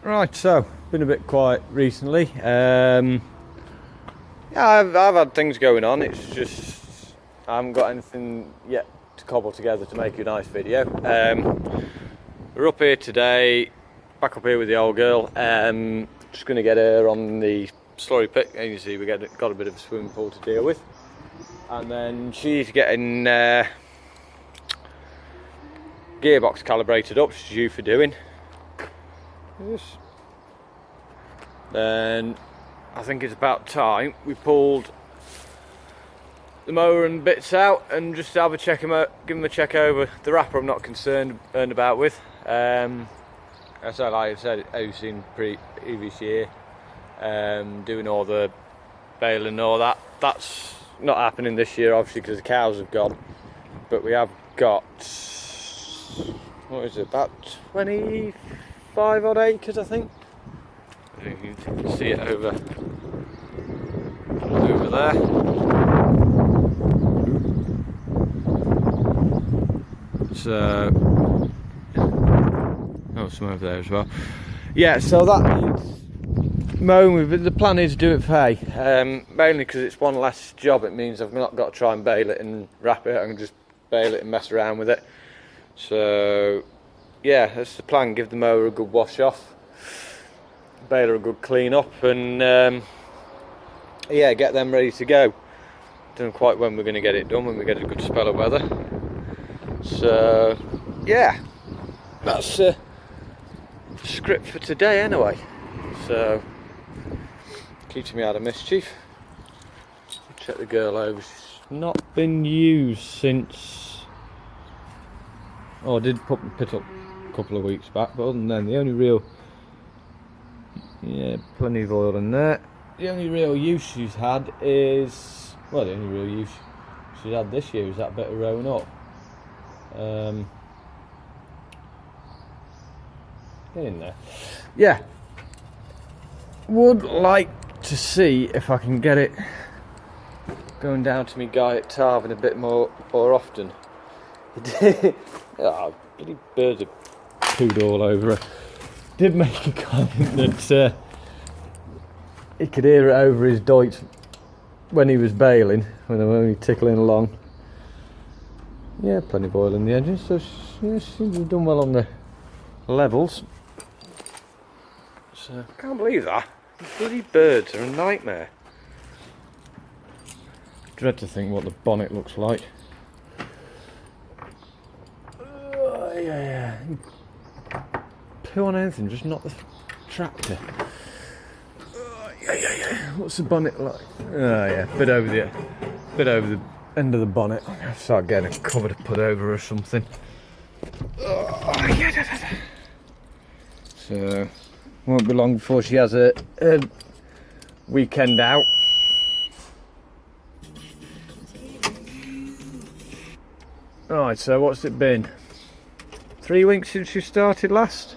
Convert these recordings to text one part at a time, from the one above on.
Right, so been a bit quiet recently. Yeah, I've had things going on. It's just I haven't got anything yet to cobble together to make a nice video. We're up here today, back up here with the old girl. Just going to get her on the slurry pit. As you see, we got a bit of a swimming pool to deal with, and then she's getting gearbox calibrated up. She's due for doing. Yes. Then I think it's about time we pulled the mower and bits out and just have a check, give them a check over. The wrapper I'm not concerned about with. As like I said, I've seen previous year, doing all the baling and all that. That's not happening this year, obviously, because the cows have gone. But we have got, what is it, about 25 odd acres, I think. You can see it over there. So, oh, some over there as well. Yeah, so that needs mowing. The plan is to do it for hay, mainly because it's one less job. It means I've not got to try and bale it and wrap it. I can just bale it and mess around with it. So, yeah, that's the plan. Give the mower a good wash off, baler a good clean up, and yeah, get them ready to go. Don't know quite when we're going to get it done, when we get a good spell of weather. So yeah, that's the script for today anyway. So keeps me out of mischief. Check the girl over. She's not been used since, oh, I did put the pit up a couple of weeks back, but other than then, the only real, yeah, plenty of oil in there. The only real use she's had is, well, the only real use she's had this year is that bit of rowing up. Get in there. Yeah, would like to see if I can get it going down to me guy at Tarvin a bit more often. Oh, bloody birds have pooed all over her. Did make a comment that he could hear it over his Deutsch when he was baling, when they were only tickling along. Yeah, plenty of oil in the engine, so yeah, she seems to have done well on the levels. So, I can't believe that. The bloody birds are a nightmare. Dread to think what the bonnet looks like. Yeah. Poo on anything, just not the tractor. Yeah. What's the bonnet like? Oh yeah, bit over the end of the bonnet. I'm gonna start getting a cover to put over or something. So won't be long before she has a weekend out. Right, so what's it been? 3 weeks since you started last?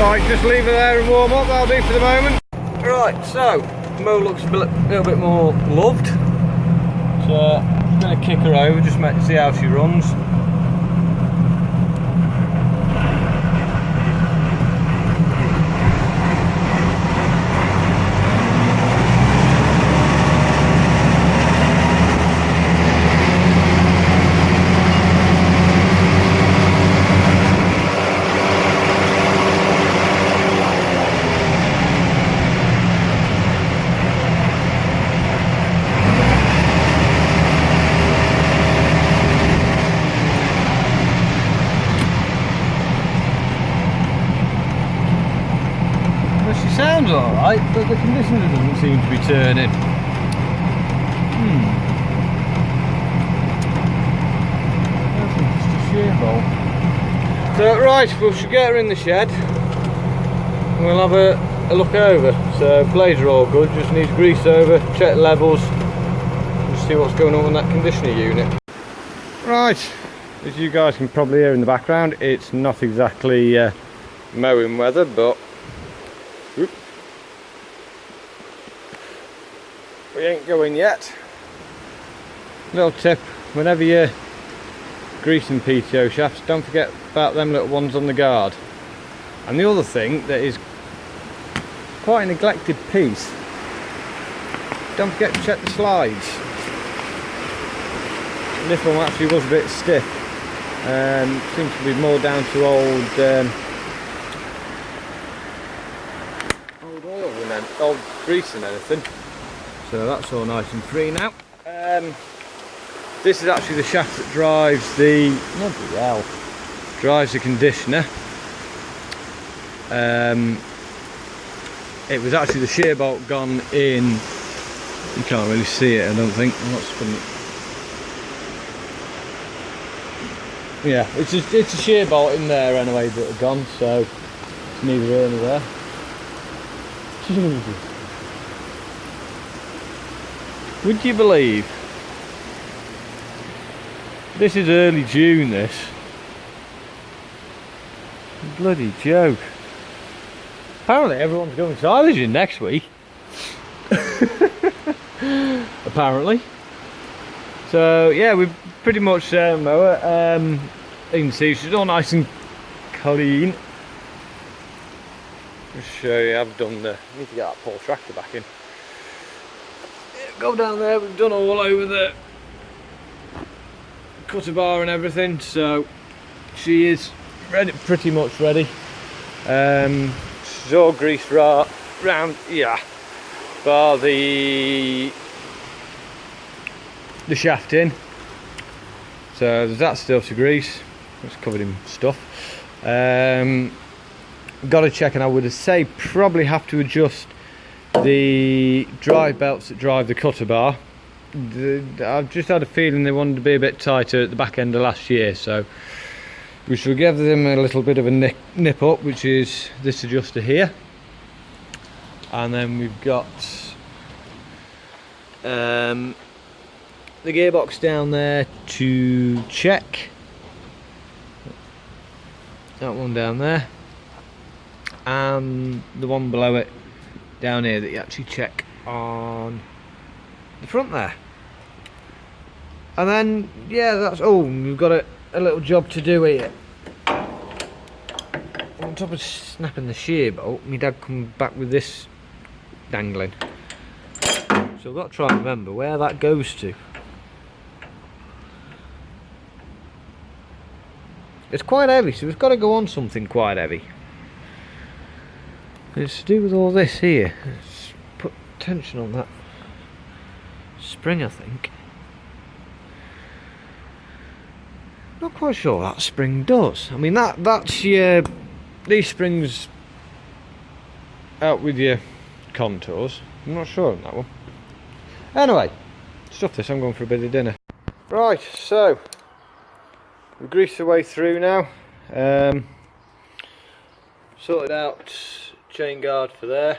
Right, just leave her there and warm up, that'll do for the moment. Right, so, Mo looks a little bit more loved. So, I'm going to kick her over, just see how she runs. Sounds alright, but the conditioner doesn't seem to be turning. I think it's just a shear bolt. So right, we should get her in the shed. We'll have a look over. So blades are all good, just needs grease over, check levels, and see what's going on with that conditioner unit. Right, as you guys can probably hear in the background, it's not exactly mowing weather, but whoop, we ain't going yet. Little tip, whenever you're greasing PTO shafts, don't forget about them little ones on the guard. And the other thing that is quite a neglected piece, don't forget to check the slides. And this one actually was a bit stiff. Seems to be more down to old oil than old grease than anything. So that's all nice and free now. This is actually the shaft that drives the drives the conditioner. It was actually the shear bolt gone in. You can't really see it, I don't think. I'm not spinning it. Yeah, it's a shear bolt in there anyway that had gone, so it's neither here nor there. Jesus. Would you believe? This is early June, this. Bloody joke. Apparently everyone's going silaging next week. Apparently. So yeah, we've pretty much mower. You can see she's all nice and clean. Just show you, I've done the, I need to get that Paul tractor back in. Go down there, we've done all over the cutter bar and everything, so she is ready, pretty much ready. She's all greased round, yeah, bar the shaft in. So there's that still to grease. It's covered in stuff. Got to check, and I would say probably have to adjust the drive belts that drive the cutter bar. I've just had a feeling they wanted to be a bit tighter at the back end of last year, so we shall give them a little bit of a nip up, which is this adjuster here. And then we've got the gearbox down there to check. That one down there, and the one below it down here that you actually check on the front there. And then yeah, that's all. We've got a little job to do here. On top of snapping the shear bolt, my dad come back with this dangling, so I've got to try and remember where that goes to. It's quite heavy, so it's got to go on something quite heavy. It's to do with all this here. Let's put tension on that spring, I think. Not quite sure what that spring does. I mean, that's your, these springs out with your contours. I'm not sure on that one. Anyway, stuff this, I'm going for a bit of dinner. Right, so we've greased the way through now. Sorted out chain guard for there.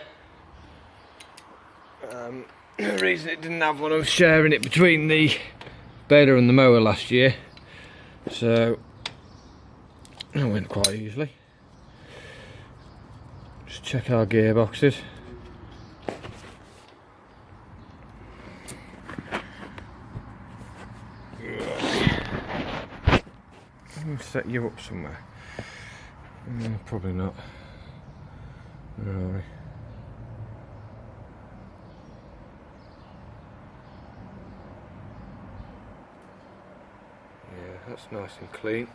The reason it didn't have one, I was sharing it between the baler and the mower last year, so that went quite easily. Just check our gearboxes. I'm gonna set you up somewhere. Probably not. Where are we? Yeah, that's nice and clean.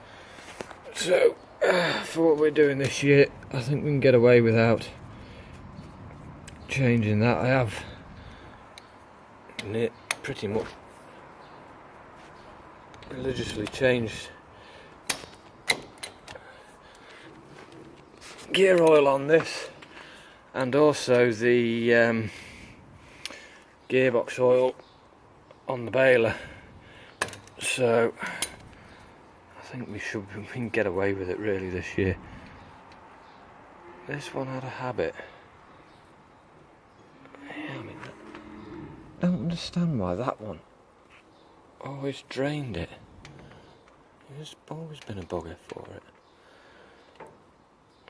So, for what we're doing this year, I think we can get away without changing that. I have pretty much religiously changed gear oil on this, and also the gearbox oil on the baler. So I think we can get away with it really this year. This one had a habit. Yeah, I mean, I don't understand why that one always drained it. There's always been a bugger for it.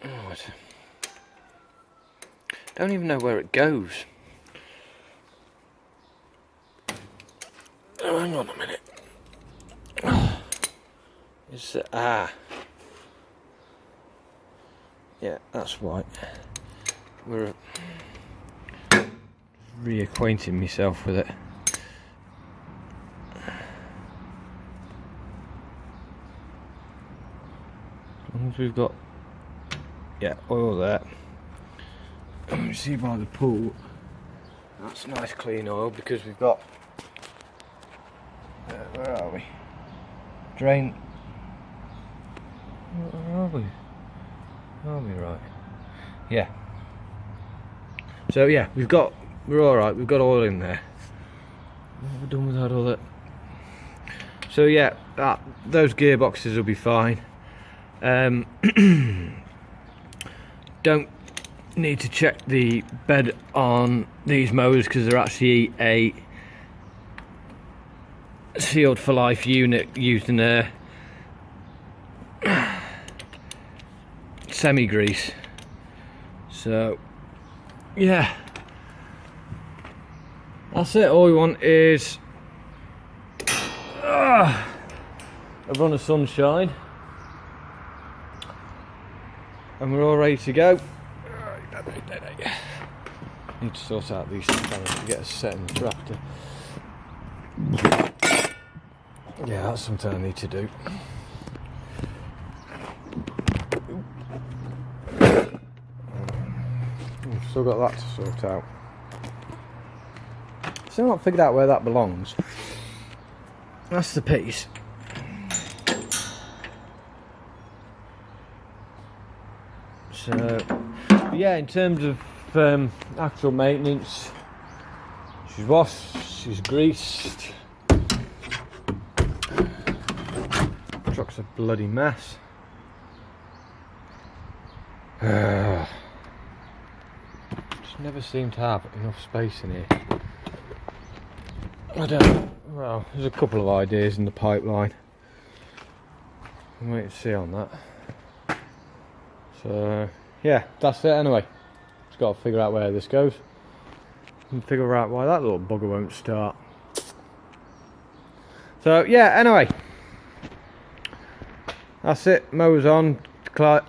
Oh, don't even know where it goes. Oh, hang on a minute. Is it? Ah. Yeah, that's white. We're reacquainting myself with it. As long as we've got, yeah, oil there. And you see by the pool, that's nice clean oil because we've got, where are we? Drain. Where are we? Are we right? Yeah. So yeah, we're alright, we've got oil in there. What have we done with that other? So yeah, those gearboxes will be fine. Don't need to check the bed on these mowers because they're actually a sealed for life unit using a semi-grease. So yeah, that's it. All we want is a run of sunshine and we're all ready to go. Need to sort out these panels to get us set in the tractor. Yeah, that's something I need to do. I've still got that to sort out. Still not figured out where that belongs. That's the piece. So, yeah, in terms of actual maintenance, she's washed, she's greased. Truck's a bloody mess. Just never seem to have enough space in here. I don't. Well, there's a couple of ideas in the pipeline. I'll wait and see on that. So yeah, that's it anyway. Just got to figure out where this goes and figure out why that little bugger won't start. So yeah, anyway, that's it. Mower's on,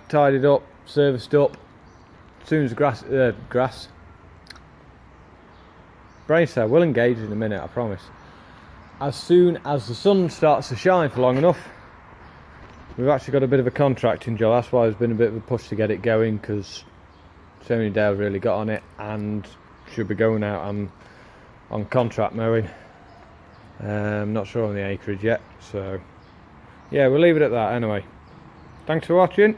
tidied up, serviced up. As soon as grass. Brain cell will engage in a minute, I promise. As soon as the sun starts to shine for long enough, we've actually got a bit of a contracting job. That's why there's been a bit of a push to get it going, because Tony Dale really got on it and should be going out on contract mowing. Not sure on the acreage yet, so yeah, we'll leave it at that anyway. Thanks for watching.